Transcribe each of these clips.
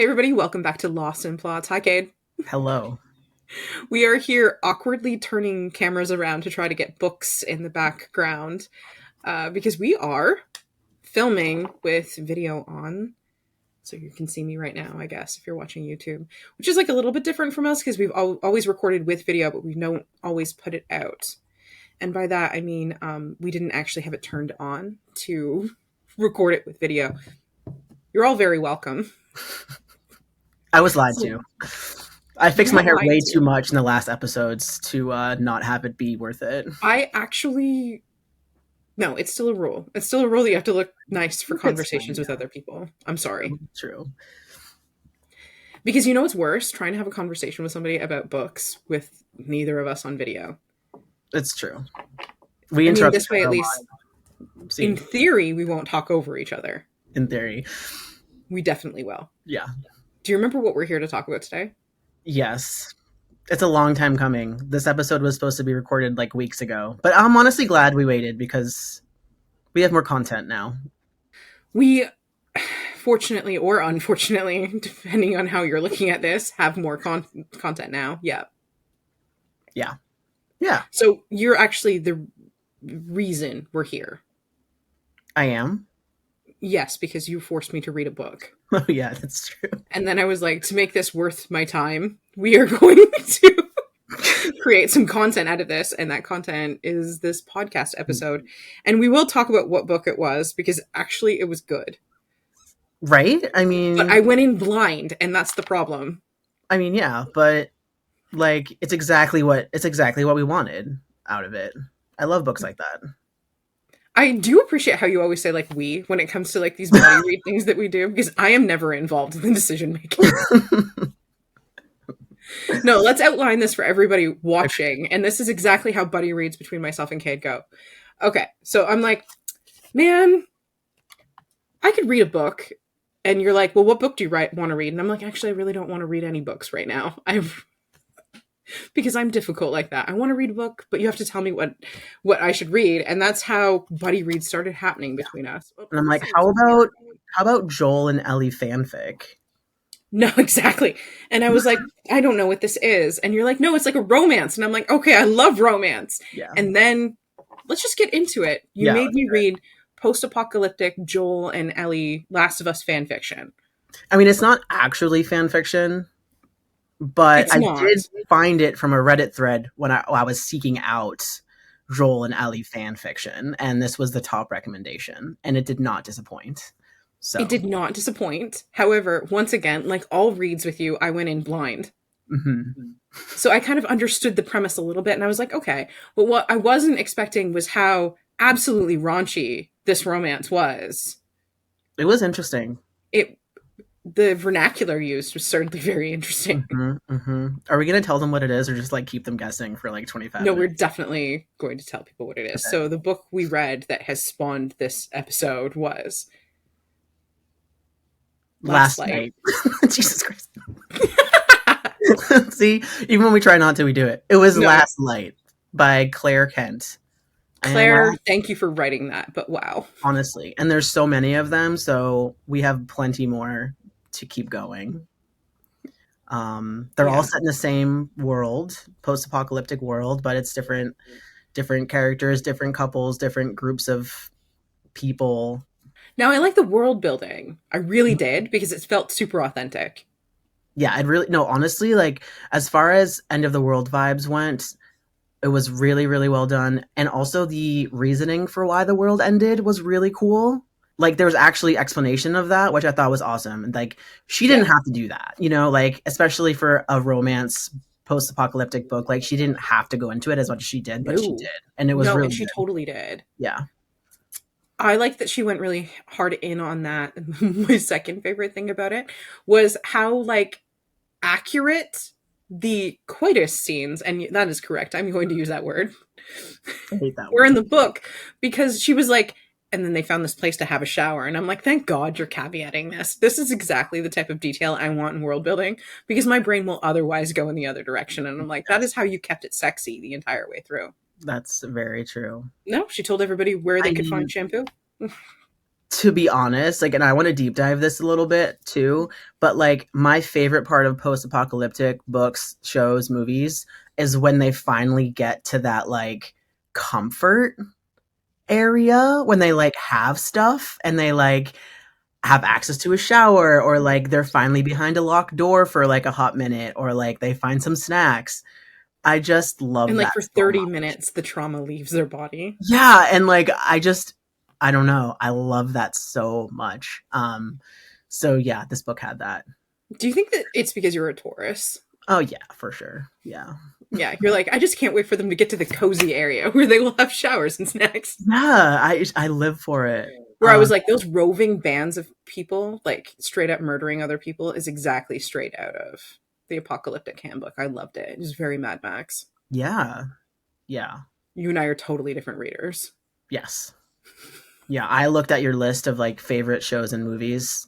Hey everybody, welcome back to Lost in Plots. Hi Cade. Hello. We are here awkwardly turning cameras around to try to get books in the background because we are filming with video on. So you can see me right now, I guess, if you're watching YouTube, which is like a little bit different from us because we've always recorded with video, but we don't always put it out. And by that, I mean we didn't actually have it turned on to record it with video. You're all very welcome. I was lied to. I fixed my hair way too much in the last episodes to not have it be worth it. No, it's still a rule. It's still a rule that you have to look nice for conversations with other people. I'm sorry. True. Because you know what's worse? Trying to have a conversation with somebody about books with neither of us on video. It's true. We interrupt this way, at least, in theory, we won't talk over each other. In theory. We definitely will. Yeah. Do you remember what we're here to talk about today? Yes. It's a long time coming. This episode was supposed to be recorded like weeks ago. But I'm honestly glad we waited because we have more content now. We, fortunately or unfortunately, depending on how you're looking at this, have more content now. Yeah. Yeah. Yeah. So you're actually the reason we're here. I am? Yes, because you forced me to read a book. Oh, yeah, that's true. And then I was like, to make this worth my time, we are going to create some content out of this. And that content is this podcast episode. And we will talk about what book it was, because actually it was good. Right? I mean... But I went in blind, and that's the problem. I mean, yeah, but like, it's exactly what we wanted out of it. I love books like that. I do appreciate how you always say, like, we, when it comes to, like, these buddy read things that we do, because I am never involved in the decision-making. No, let's outline this for everybody watching, and this is exactly how buddy reads between myself and Cade go. Okay, so I'm like, man, I could read a book, and you're like, well, what book do you want to read? And I'm like, actually, I really don't want to read any books right now. Because I'm difficult like that. I want to read a book, but you have to tell me what I should read. And that's how buddy reads started happening between us. And I'm like, how about Joel and Ellie fanfic? No, exactly. And I was like, I don't know what this is. And you're like, no, it's like a romance. And I'm like, okay, I love romance. Yeah. And then let's just get into it. You made me read post-apocalyptic Joel and Ellie Last of Us fanfiction. I mean, it's not actually fanfiction. But I did find it from a Reddit thread when I was seeking out Joel and Ellie fan fiction, and this was the top recommendation, and it did not disappoint. So it did not disappoint. However, once again, like all reads with you, I went in blind. Mm-hmm. So I kind of understood the premise a little bit, and I was like, okay. But what I wasn't expecting was how absolutely raunchy this romance was. It was interesting. The vernacular used was certainly very interesting. Mm-hmm, mm-hmm. Are we going to tell them what it is or just like keep them guessing for like 25 minutes? No, we're definitely going to tell people what it is. Okay. So the book we read that has spawned this episode was Last Night. Jesus Christ. See, even when we try not to, we do it. It was Last Light by Claire Kent. Claire, thank you for writing that, but wow. Honestly. And there's so many of them, so we have plenty more to keep going. They're all set in the same world, post-apocalyptic world, but it's different characters, different couples, different groups of people. Now, I like the world building. I really did, because it felt super authentic. Yeah, honestly, like, as far as end of the world vibes went, it was really, really well done. And also the reasoning for why the world ended was really cool. Like, there was actually explanation of that, which I thought was awesome. And like, she didn't have to do that, like, especially for a romance post-apocalyptic book. Like, she didn't have to go into it as much as she did, but she did. And it was really good. She totally did. Yeah. I like that she went really hard in on that. My second favorite thing about it was how, like, accurate the coitus scenes, and that is correct. I'm going to use that word. I hate that word. In the book, because she was like, and then they found this place to have a shower. And I'm like, thank God you're caveating this. This is exactly the type of detail I want in world building, because my brain will otherwise go in the other direction. And I'm like, that is how you kept it sexy the entire way through. That's very true. No, she told everybody where they could find shampoo. to be honest, like, and I want to deep dive this a little bit too, but like my favorite part of post-apocalyptic books, shows, movies is when they finally get to that like comfort area, when they like have stuff and they like have access to a shower, or like they're finally behind a locked door for like a hot minute, or like they find some snacks. I just love And like that for so 30 much. minutes, the trauma leaves their body. Yeah, and like I don't know. I love that so much. So yeah, this book had that. Do you think that it's because you're a Taurus? Oh yeah, for sure. Yeah. Yeah, you're like, I just can't wait for them to get to the cozy area where they will have showers and snacks. Yeah, I live for it. Where I was like, those roving bands of people, like straight up murdering other people, is exactly straight out of the Apocalyptic Handbook. I loved it. It was very Mad Max. Yeah. Yeah. You and I are totally different readers. Yes. Yeah, I looked at your list of like favorite shows and movies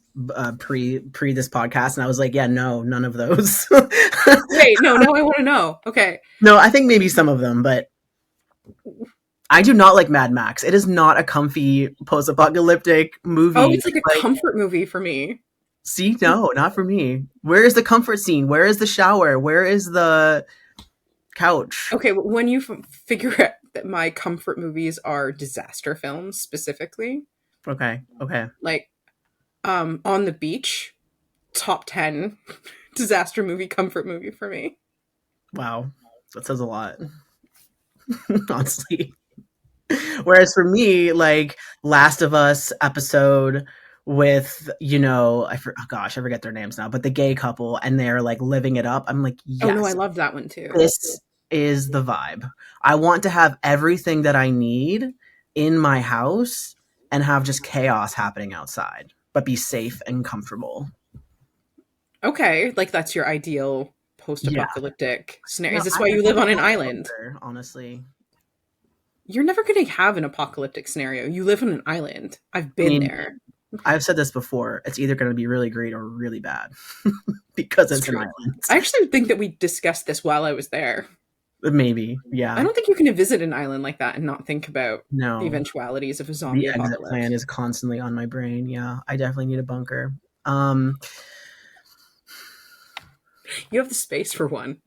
pre this podcast, and I was like, yeah, no, none of those. Wait, no, now I want to know. Okay. No, I think maybe some of them, but I do not like Mad Max. It is not a comfy post-apocalyptic movie. Oh, it's like a comfort movie for me. See, no, not for me. Where is the comfort scene? Where is the shower? Where is the couch? Okay, when you figure out that my comfort movies are disaster films specifically, Okay. like On the Beach, top 10 disaster movie, comfort movie for me. Wow. That says a lot. Honestly. Whereas for me, like Last of Us episode with, I forget their names now, but the gay couple, and they're like living it up. I'm like, yes. Oh no, I love that one too. This is the vibe. I want to have everything that I need in my house and have just chaos happening outside, but be safe and comfortable. Okay, like that's your ideal post-apocalyptic scenario. No, is this why you live on an island? Honestly. You're never going to have an apocalyptic scenario. You live on an island. I've been there. I've said this before. It's either going to be really great or really bad because it's an island. I actually think that we discussed this while I was there. Maybe, yeah. I don't think you can visit an island like that and not think about the eventualities of a zombie apocalypse. The exit plan is constantly on my brain. Yeah, I definitely need a bunker. You have the space for one.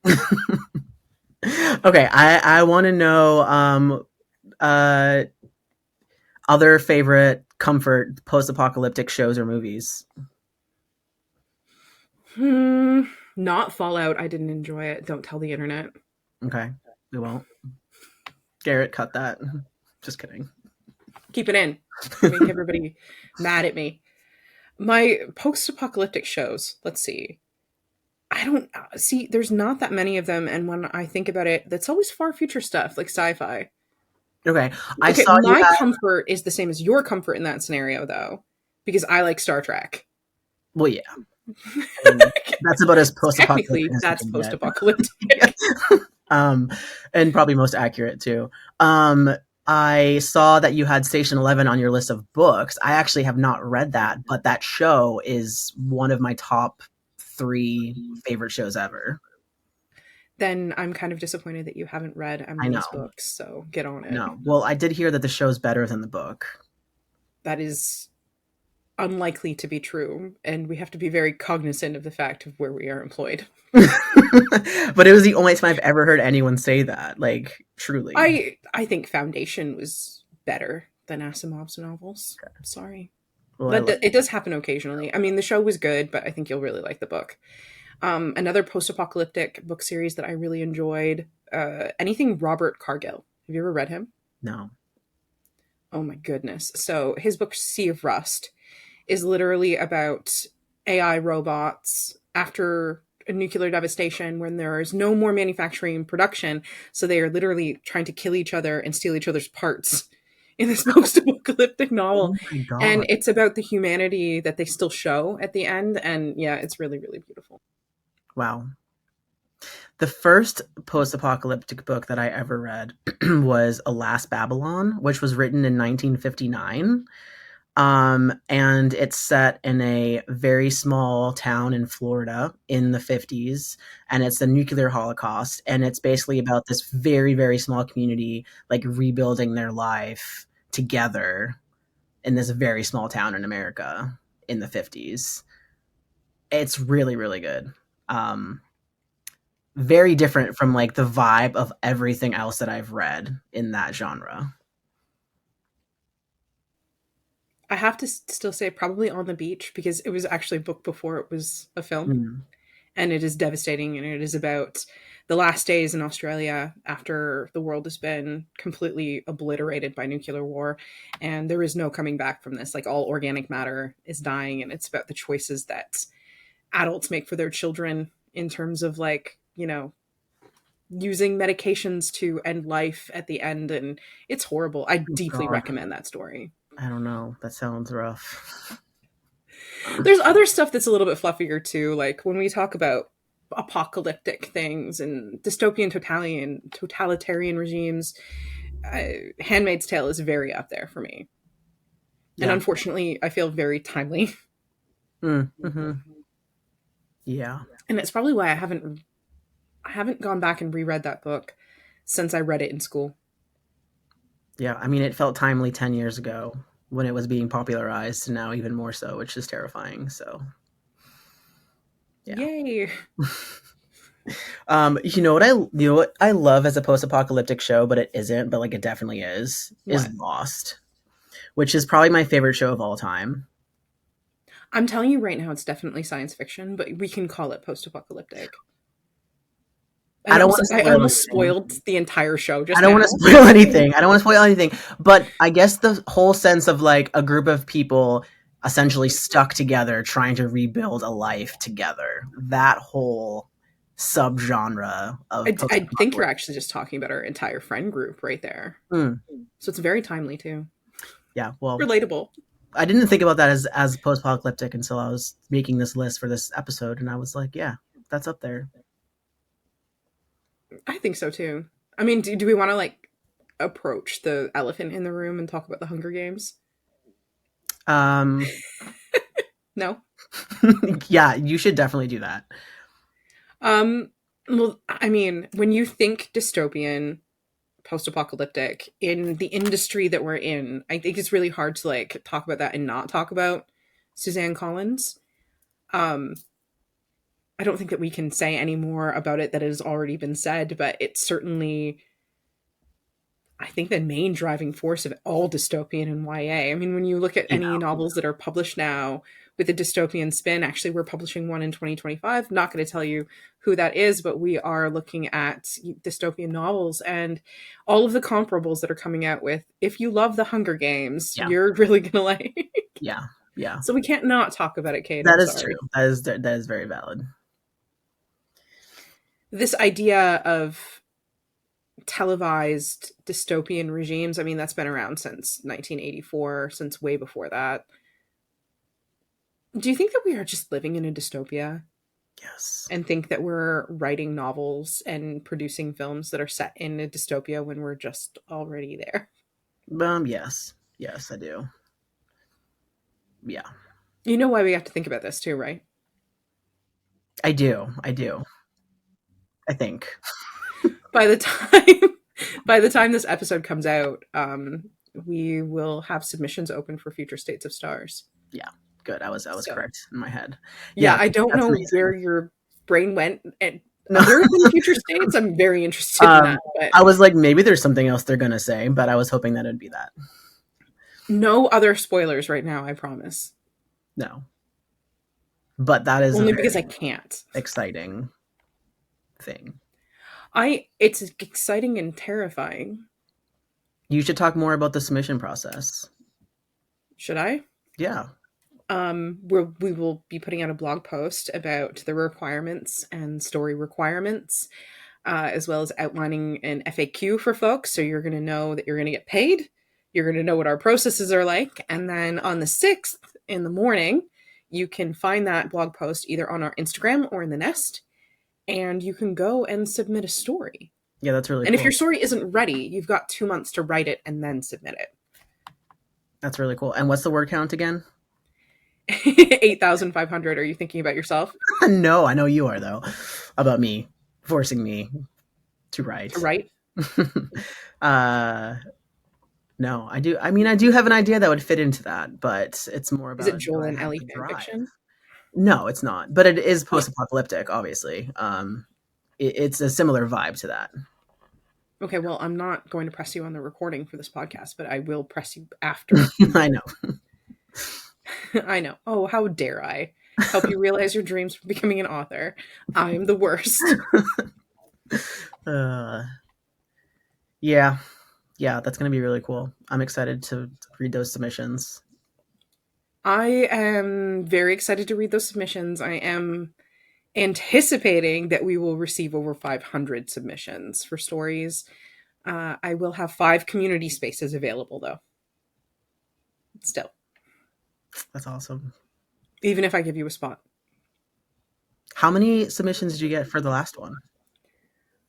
Okay, I want to know other favorite comfort post-apocalyptic shows or movies. Not Fallout. I didn't enjoy it. Don't tell the internet. Okay, we won't. Garrett, cut that. Just kidding. Keep it in. Make everybody mad at me. My post-apocalyptic shows. Let's see. I don't see. There's not that many of them, and when I think about it, that's always far future stuff, like sci-fi. Okay, my comfort is the same as your comfort in that scenario, though, because I like Star Trek. Well, yeah. That's about as post-apocalyptic. Technically, that's post-apocalyptic. And probably most accurate too. I saw that you had Station 11 on your list of books. I actually have not read that, but that show is one of my top 3 favorite shows ever. Then I'm kind of disappointed that you haven't read Emily's books, so get on it. No. Well, I did hear that the show's better than the book. That is unlikely to be true, and we have to be very cognizant of the fact of where we are employed. But it was the only time I've ever heard anyone say that, like, truly. I think Foundation was better than Asimov's novels. Okay. Sorry. Well, but it does happen occasionally. I mean, the show was good, but I think you'll really like the book. Another post-apocalyptic book series that I really enjoyed, anything Robert Cargill. Have you ever read him? No. Oh my goodness. So his book Sea of Rust is literally about AI robots after a nuclear devastation when there is no more manufacturing and production. So they are literally trying to kill each other and steal each other's parts in this post-apocalyptic novel. Oh, and it's about the humanity that they still show at the end. And yeah, it's really, really beautiful. Wow. The first post-apocalyptic book that I ever read was Alas, Babylon, which was written in 1959. And it's set in a very small town in Florida in the 50s, and it's the nuclear holocaust, and it's basically about this very, very small community like rebuilding their life together in this very small town in America in the 50s. It's really, really good. Very different from like the vibe of everything else that I've read in that genre. I have to still say probably On the Beach, because it was actually a book before it was a film. Mm. And it is devastating, and it is about the last days in Australia after the world has been completely obliterated by nuclear war, and there is no coming back from this. Like, all organic matter is dying, and it's about the choices that adults make for their children in terms of, like, you know, using medications to end life at the end, and it's horrible. I deeply recommend that story. I don't know. That sounds rough. There's other stuff that's a little bit fluffier too, like when we talk about apocalyptic things and dystopian totalitarian regimes. Handmaid's Tale is very up there for me, and unfortunately, I feel very timely. Mm-hmm. Yeah, and it's probably why I haven't gone back and reread that book since I read it in school. Yeah, I mean, it felt timely 10 years ago when it was being popularized, and now even more so, which is terrifying. So, yeah. Yay! You know what I love as a post-apocalyptic show, but it isn't, but like it definitely is Lost, which is probably my favorite show of all time. I'm telling you right now, it's definitely science fiction, but we can call it post-apocalyptic. I almost spoiled the entire show. I don't want to spoil anything. But I guess the whole sense of like a group of people essentially stuck together trying to rebuild a life together. That whole subgenre of I think you're actually just talking about our entire friend group right there. So it's very timely too. Yeah, well, relatable. I didn't think about that as post-apocalyptic until I was making this list for this episode, and I was like, yeah, that's up there. I think so too. I mean, do we want to like approach the elephant in the room and talk about the Hunger Games? No. Yeah, you should definitely do that. Well, I mean, when you think dystopian, post-apocalyptic in the industry that we're in, I think it's really hard to like talk about that and not talk about Suzanne Collins. I don't think that we can say any more about it that has already been said, but it's certainly, I think, the main driving force of all dystopian and YA. I mean, when you look at any novels that are published now with a dystopian spin, actually, we're publishing one in 2025. Not going to tell you who that is, but we are looking at dystopian novels and all of the comparables that are coming out with, if you love the Hunger Games, you're really going to like. Yeah. So we can't not talk about it, Cade. That is true. That is very valid. This idea of televised dystopian regimes, I mean, that's been around since 1984, since way before that. Do you think that we are just living in a dystopia? Yes. And think that we're writing novels and producing films that are set in a dystopia when we're just already there? Yes. Yes, I do. Yeah. You know why we have to think about this too, right? I do. I think. By the time this episode comes out, we will have submissions open for future States of Stars. Yeah, good. I was correct in my head. Yeah, I don't know where your brain went. And other than future states, I'm very interested in that. But I was like, maybe there's something else they're gonna say, but I was hoping that it'd be that. No other spoilers right now, I promise. No. But that is only because I can't. Exciting thing. It's exciting and terrifying. You should talk more about the submission process. Should I? Yeah. We will be putting out a blog post about the requirements and story requirements, as well as outlining an FAQ for folks. So you're going to know that you're going to get paid. You're going to know what our processes are like. And then on the 6th in the morning, you can find that blog post either on our Instagram or in the Nest. And you can go and submit a story. Yeah, that's really cool. And if your story isn't ready, you've got 2 months to write it and then submit it. That's really cool. And what's the word count again? 8,500. Are you thinking about yourself? No, I know you are, though. About me. Forcing me to write. To write? No, I do. I mean, I do have an idea that would fit into that, but it's more Is it about, do Joel I and have Ellie the fan drive? fiction? No, it's not. But it is post-apocalyptic, obviously. It's a similar vibe to that. Okay, well, I'm not going to press you on the recording for this podcast, but I will press you after. I know. I know. Oh, how dare I help you realize your dreams for becoming an author? I'm the worst. Uh, yeah, yeah, that's gonna be really cool. I'm excited to read those submissions. I am very excited to read those submissions. I am anticipating that we will receive over 500 submissions for stories. I will have 5 community spaces available, though. Still, That's awesome. even if I give you a spot. How many submissions did you get for the last one?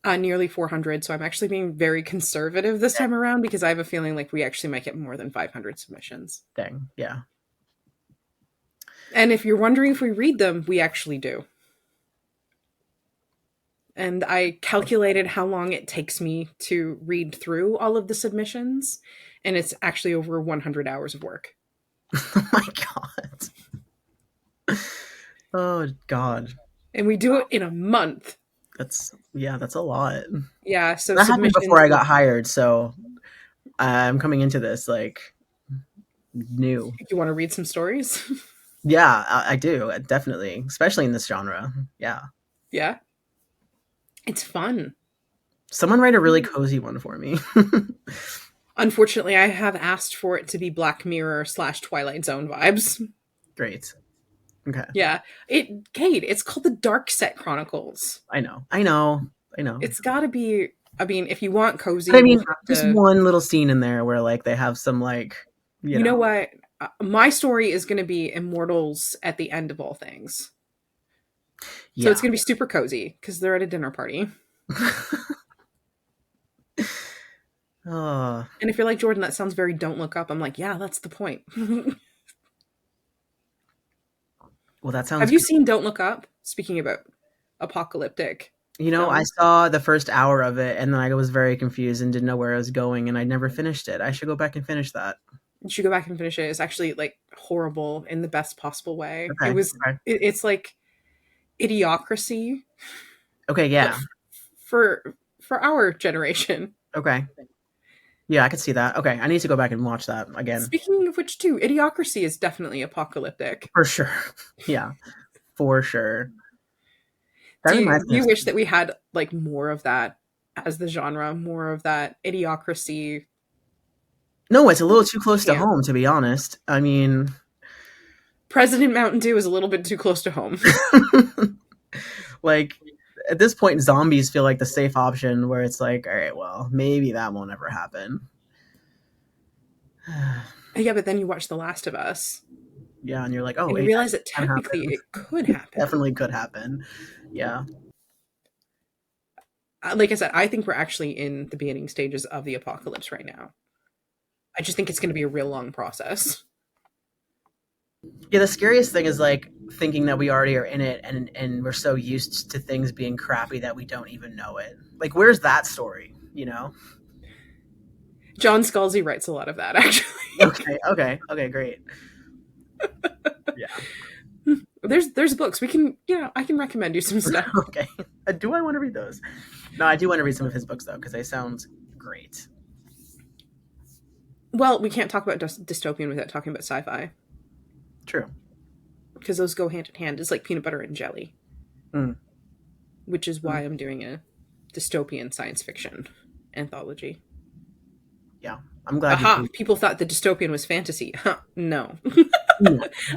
Nearly 400, so I'm actually being very conservative this time around because I have a feeling like we actually might get more than 500 submissions. Dang, yeah. And if you're wondering if we read them, we actually do. And I calculated how long it takes me to read through all of the submissions, and it's actually over 100 hours of work. Oh my god. Oh god. And we do it in a month. That's a lot. Yeah, so That happened before I got hired, so I'm coming into this like new. You want to read some stories? Yeah, I do, definitely, especially in this genre. Yeah. Yeah. It's fun. Someone write a really cozy one for me. Unfortunately, I have asked for it to be Black Mirror / Twilight Zone vibes. Great. Okay. Yeah. Cade, it's called the Dark Set Chronicles. I know. It's gotta be, I mean, if you want cozy, I mean, we'll have just to, one little scene in there where like they have some like, you know what? My story is going to be immortals at the end of all things. Yeah. So it's going to be super cozy because they're at a dinner party. Oh. And if you're like, Jordan, that sounds very Don't Look Up, I'm like, yeah, that's the point. Well, that sounds. Have you seen Don't Look Up? Speaking about apocalyptic. You know, I saw the first hour of it and then I was very confused and didn't know where I was going and I never finished it. I should go back and finish that. You should go back and finish it. It's actually like horrible in the best possible way. Okay, It was. okay. It's like idiocracy. Okay, yeah. For our generation. Okay. Yeah, I could see that. Okay, I need to go back and watch that again. Speaking of which, too, idiocracy is definitely apocalyptic. For sure. Yeah, for sure. Do you wish that we had like more of that as the genre, more of that idiocracy? No, it's a little too close to home, to be honest. I mean, President Mountain Dew is a little bit too close to home. Like, at this point, zombies feel like the safe option where it's like, all right, well, maybe that won't ever happen. Yeah, but then you watch The Last of Us. Yeah, and you're like, oh, and you realize that technically it could happen. Definitely could happen. Yeah. Like I said, I think we're actually in the beginning stages of the apocalypse right now. I just think it's going to be a real long process. Yeah, the scariest thing is like thinking that we already are in it and we're so used to things being crappy that we don't even know it. Like, where's that story, you know? John Scalzi writes a lot of that, actually. Okay, great. Yeah. There's books. We can, I can recommend you some stuff. Okay. Do I want to read those? No, I do want to read some of his books, though, because they sound great. Well, we can't talk about dystopian without talking about sci-fi. True. Because those go hand in hand. It's like peanut butter and jelly. Which is why I'm doing a dystopian science fiction anthology. Yeah, I'm glad. People thought the dystopian was fantasy. No.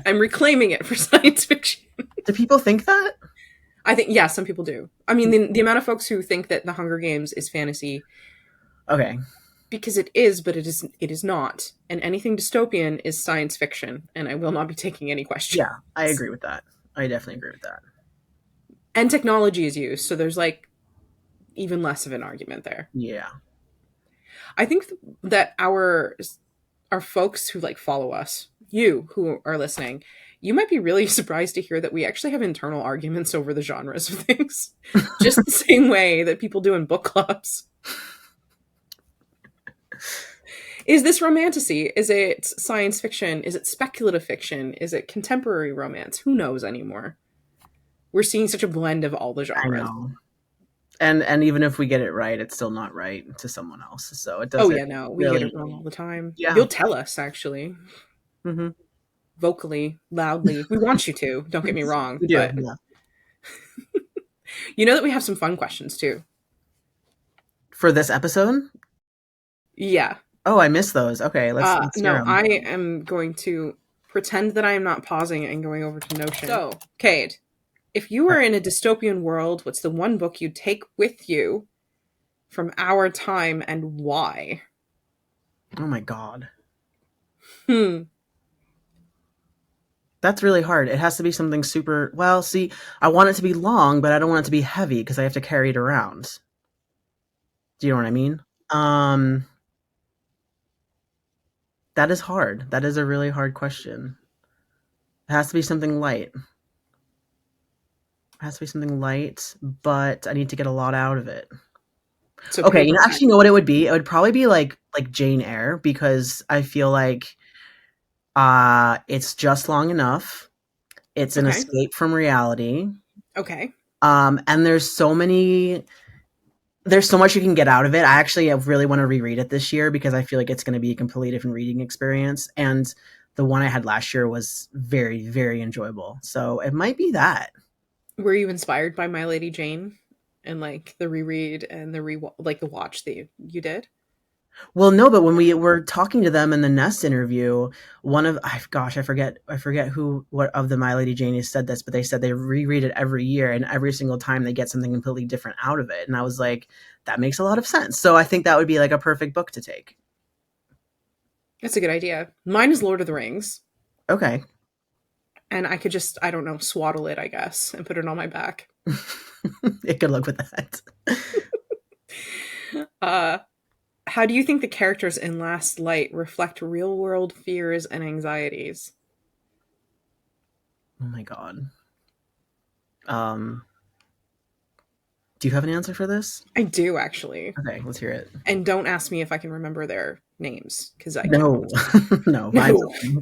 I'm reclaiming it for science fiction. Do people think that? I think, yeah, some people do. I mean, the amount of folks who think that The Hunger Games is fantasy. Okay. Because it is, but it is not. And anything dystopian is science fiction, and I will not be taking any questions. Yeah, I agree with that. I definitely agree with that. And technology is used, so there's like even less of an argument there. Yeah. I think that our folks who like follow us, you who are listening, you might be really surprised to hear that we actually have internal arguments over the genres of things. Just the same way that people do in book clubs. Is this romantasy? Is it science fiction? Is it speculative fiction? Is it contemporary romance? Who knows anymore? We're seeing such a blend of all the I genres. know. And even if we get it right, it's still not right to someone else. So it Oh doesn't yeah, no, we get really. it wrong all the time. Yeah. You'll tell us actually, Mm-hmm. vocally, loudly. We want you to. Don't get me wrong, We do. but Yeah. you know that we have some fun questions too. For this episode. Yeah. Oh, I missed those. Okay, let's hear No, them. I am going to pretend that I am not pausing and going over to Notion. So, Cade, if you were in a dystopian world, what's the one book you'd take with you from our time and why? Oh my god. Hmm. That's really hard. It has to be something super. Well, see, I want it to be long, but I don't want it to be heavy because I have to carry it around. Do you know what I mean? Um, that is hard. That is a really hard question. It has to be something light. It has to be something light, but I need to get a lot out of it. So Okay, you paper know, actually, you know what it would be? It would probably be like Jane Eyre because I feel like it's just long enough. It's an Okay. escape from reality. Okay. And there's so much you can get out of it. I actually really want to reread it this year because I feel like it's going to be a completely different reading experience. And the one I had last year was very, very enjoyable. So it might be that. Were you inspired by My Lady Jane and like the reread and the watch that you did? Well, no, but when we were talking to them in the Nest interview, one of I forget who what of the My Lady Jane said this, but they said they reread it every year, and every single time they get something completely different out of it. And I was like, that makes a lot of sense. So I think that would be like a perfect book to take. That's a good idea. Mine is Lord of the Rings, Okay. and I could just, I don't know, swaddle it, I guess, and put it on my back. Good luck with that. Uh, how do you think the characters in Last Light reflect real world fears and anxieties? Oh my god. Um, do you have an answer for this? I do actually. Okay, let's hear it. And don't ask me if I can remember their names because I No, cannot. no,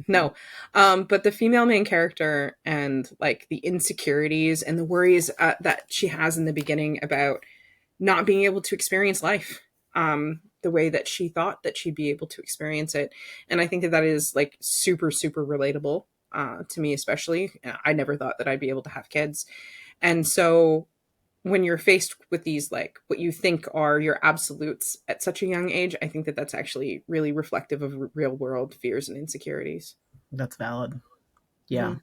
No, no. But the female main character and like the insecurities and the worries that she has in the beginning about not being able to experience life the way that she thought that she'd be able to experience it. And I think that that is like super, super relatable to me, especially. I never thought that I'd be able to have kids. And so when you're faced with these, like what you think are your absolutes at such a young age, I think that that's actually really reflective of real world fears and insecurities. that's valid. Yeah.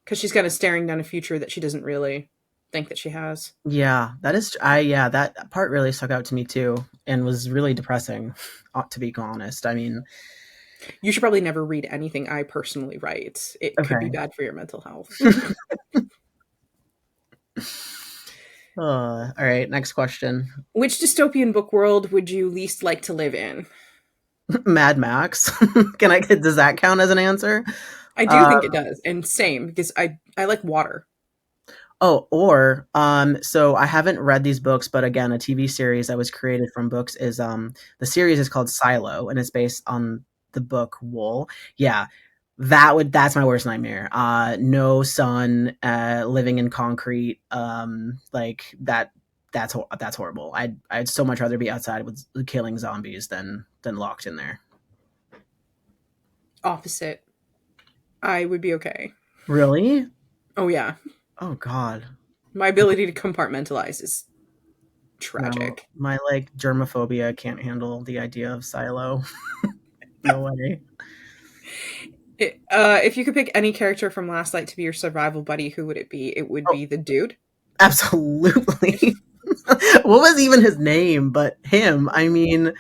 Because she's kind of staring down a future that she doesn't really think that she has. Yeah, that part really stuck out to me too and was really depressing, to be honest. I mean, You should probably never read anything I personally write. It could be okay. bad for your mental health. All right, next question. Which dystopian book world would you least like to live in? Mad Max. Does that count as an answer? I do Uh, think it does. And same, because I like water. so I haven't read these books, but again, a TV series that was created from books is the series is called Silo and it's based on the book Wool. Yeah. That's my worst nightmare. No sun, living in concrete, like that's horrible. I'd so much rather be outside with killing zombies than locked in there. Opposite. I would be okay. Really? Oh, yeah. Oh god. My ability to compartmentalize is No, tragic. my like germophobia can't handle the idea of silo. No way. If you could pick any character from Last Light to be your survival buddy, who would it be? It would Oh, be the dude. absolutely. What was even his name? But him. I mean,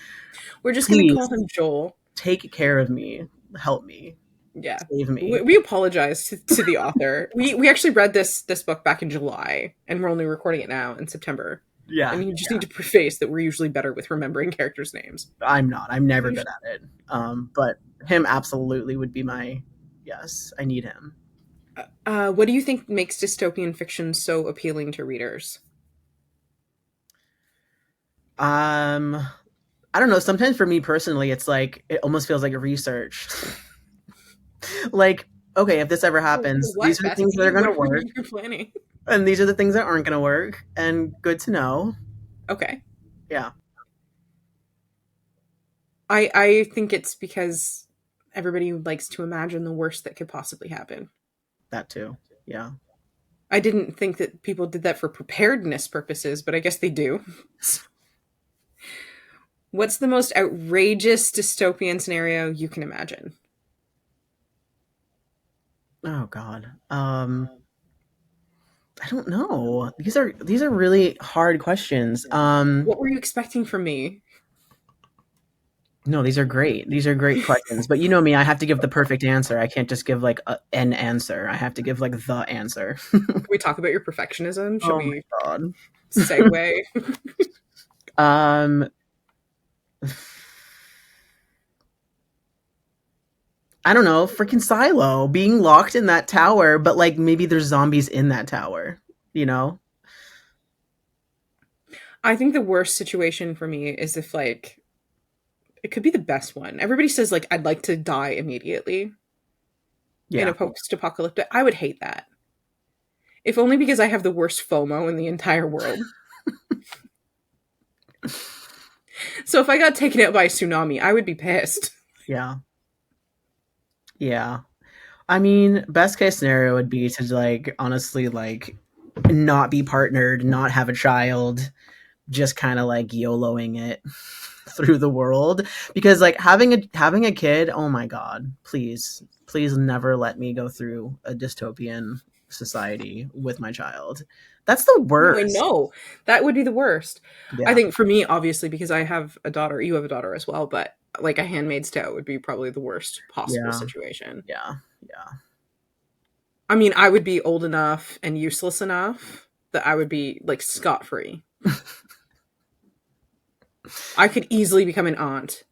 We're just going to please call him Joel. take care of me. Help me. Yeah. Save me. We apologize to the author. We actually read this book back in July, and we're only recording it now in September. Yeah. And you just need to preface that we're usually better with remembering characters' names. I'm not. I'm never good at it. But him absolutely would be my yes. I need him. What do you think makes dystopian fiction so appealing to readers? Um I don't know. Sometimes for me personally, it's like it almost feels like a research. Like, okay, if this ever happens, these What, are the things that Bessie? are going What to are work, you planning? and these are the things that aren't going to work, and good to know. Okay. Yeah, I think it's because everybody likes to imagine the worst that could possibly happen. that too. Yeah. I didn't think that people did that for preparedness purposes, but I guess they do. What's the most outrageous dystopian scenario you can imagine? Oh God. I don't know. These are really hard questions. What were you expecting from me? No, these are great. These are great questions. But you know me, I have to give the perfect answer. I can't just give like an answer. I have to give like the answer. Can we talk about your perfectionism? Should Oh my we God. segue? Um, I don't know, freaking Silo being locked in that tower, but like maybe there's zombies in that tower, you know? I think the worst situation for me is if like it could be the best one. Everybody says like I'd like to die immediately in Yeah. a post-apocalyptic. I would hate that. If only because I have the worst FOMO in the entire world. So if I got taken out by a tsunami, I would be pissed. Yeah. Yeah. I mean, best case scenario would be to like honestly like not be partnered, not have a child, just kind of like YOLOing it through the world because like having a kid, oh my God, please never let me go through a dystopian society with my child. That's the No, I worst. know. That would be the worst. I Yeah. think for me, obviously, because I have a daughter, you have a daughter as well, but like a handmaid's tale would be probably the worst possible Yeah. situation. Yeah. Yeah. I mean, I would be old enough and useless enough that I would be like scot free. I could easily become an aunt.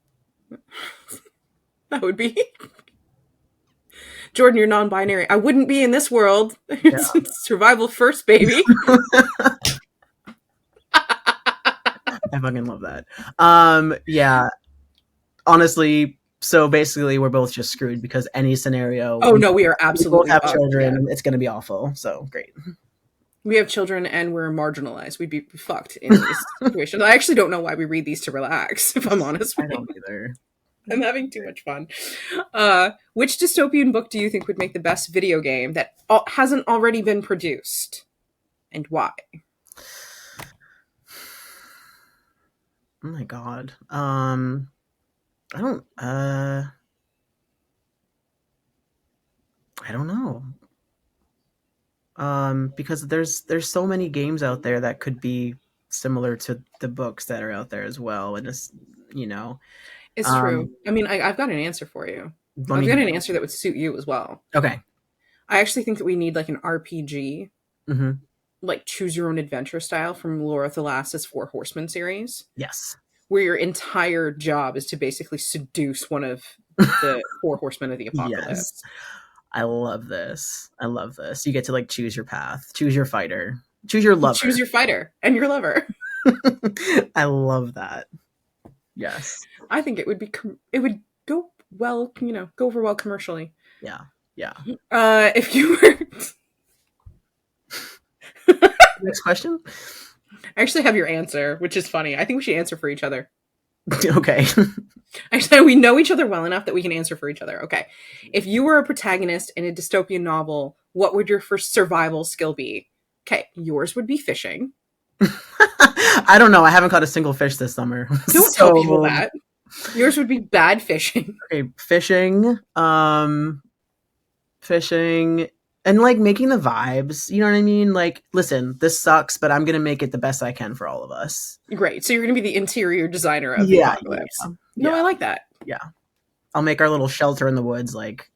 That would be Jordan, you're non-binary. I wouldn't be in this world. Survival first, baby. I fucking love that. Yeah. Honestly, so basically we're both just screwed because any scenario Oh no, we are we both absolutely have fucked. Yeah. children, it's gonna be awful. So great. We have children and we're marginalized. We'd be fucked in these situations. I actually don't know why we read these to relax, if I'm honest I with you. don't either. I'm having too much fun. Which dystopian book do you think would make the best video game that hasn't already been produced? And why? Oh my God. I don't I don't know. Because there's so many games out there that could be similar to the books that are out there as well. And just you know. It's true. Um I mean, I've got an answer for you. let I've me got an answer that would suit you as well. Okay. I actually think that we need like an RPG, Mm-hmm. like choose your own adventure style from Laura Thalassa's Four Horsemen series, Yes. where your entire job is to basically seduce one of the Four Horsemen of the Yes. Apocalypse. I love this. I love this. You get to like choose your path, choose your fighter, choose your You lover. choose your fighter and your lover. I love that. Yes. I think it would go well, go over well commercially. Yeah. Yeah. If you were Next question. I actually have your answer, which is funny. I think we should answer for each other. Okay. Actually, we know each other well enough that we can answer for each other. Okay. If you were a protagonist in a dystopian novel, what would your first survival skill be? Okay, yours would be fishing. I don't know. I haven't caught a single fish this summer. Don't tell people that. Yours would be bad fishing. Okay, fishing, and like making the vibes. You know what I mean? Like, listen, this sucks, but I'm gonna make it the best I can for all of us. Great. So you're going to be the interior designer of the apocalypse. No, I like that. Yeah. I'll make our little shelter in the woods like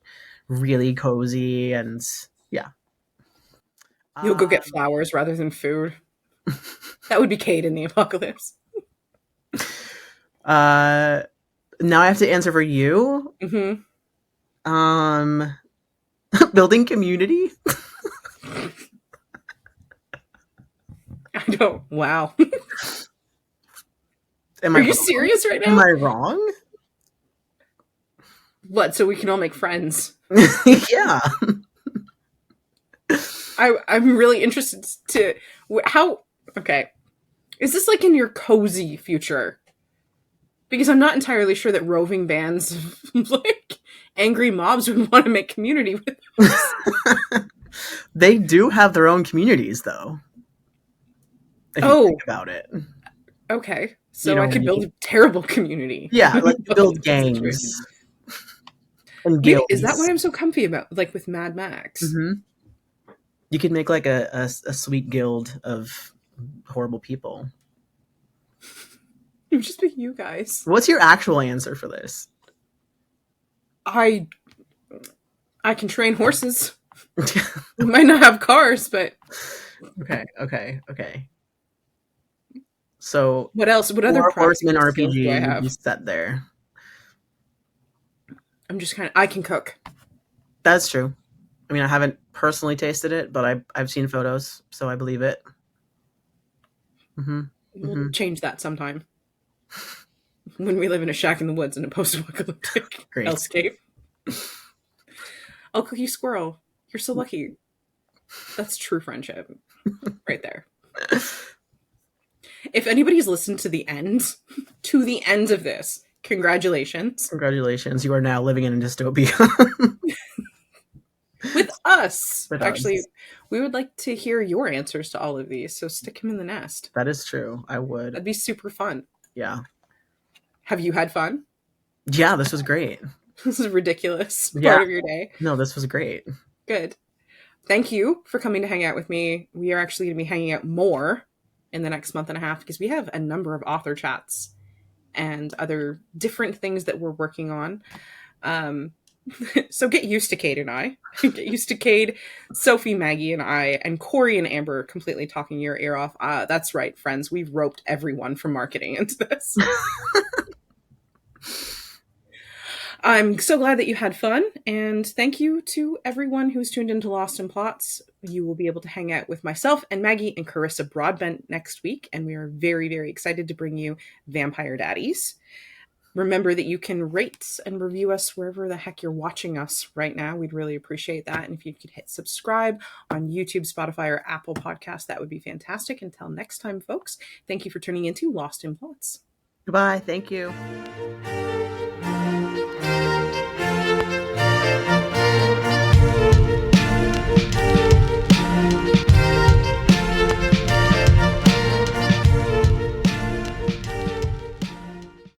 really cozy and yeah. You'll go get flowers rather than food. That would be Cade in the apocalypse. Now I have to answer for you. Mm-hmm. Building community. I don't. Wow. Am Are I you wrong? serious right Am now? I wrong? What? So we can all make friends? Yeah. I'm really interested to how. Okay, is this like in your cozy future? Because I'm not entirely sure that roving bands of like angry mobs would want to make community with us. They do have their own communities, though. If you think Oh, about it, okay. you So I know, could you build can, a terrible community. yeah, like Build build into the situation. gangs and Maybe is that why guilds. I'm so comfy about like with Mad Max? Hmm. You could make like a sweet guild of horrible people. It would just be you guys. What's your actual answer for this? I I can train horses. We might not have cars, but Okay. So, what else? What other four Horsemen practical skills do I RPG would be have? set there. I'm just kind of I can cook. That's true. I mean, I haven't personally tasted it, but I've seen photos, so I believe it. Hmm. We'll change that sometime when we live in a shack in the woods in a post-apocalyptic Great. hellscape. I'll cook you squirrel. You're so lucky. That's true friendship, right there. If anybody's listened to the end of this, congratulations. Congratulations, you are now living in a dystopia. With us. With Actually, us. we would like to hear your answers to all of these, so stick them in the nest. That is true. I would. That'd be super fun. Yeah. Have you had fun? Yeah, this was great. This is a ridiculous part Yeah. of your day. No, this was great. Good. Thank you for coming to hang out with me. We are actually going to be hanging out more in the next month and a half because we have a number of author chats and other different things that we're working on. So get used to Cade and I. Get used to Cade, Sophie, Maggie, and I, and Corey and Amber completely talking your ear off. That's right, friends. We've roped everyone from marketing into this. I'm so glad that you had fun, and thank you to everyone who's tuned into Lost in Plots. You will be able to hang out with myself and Maggie and Carissa Broadbent next week, and we are very, very excited to bring you Vampire Daddies. Remember that you can rate and review us wherever the heck you're watching us right now. We'd really appreciate that. And if you could hit subscribe on YouTube, Spotify, or Apple Podcasts, that would be fantastic. Until next time, folks, thank you for tuning into Lost in Plots. Goodbye. Thank you.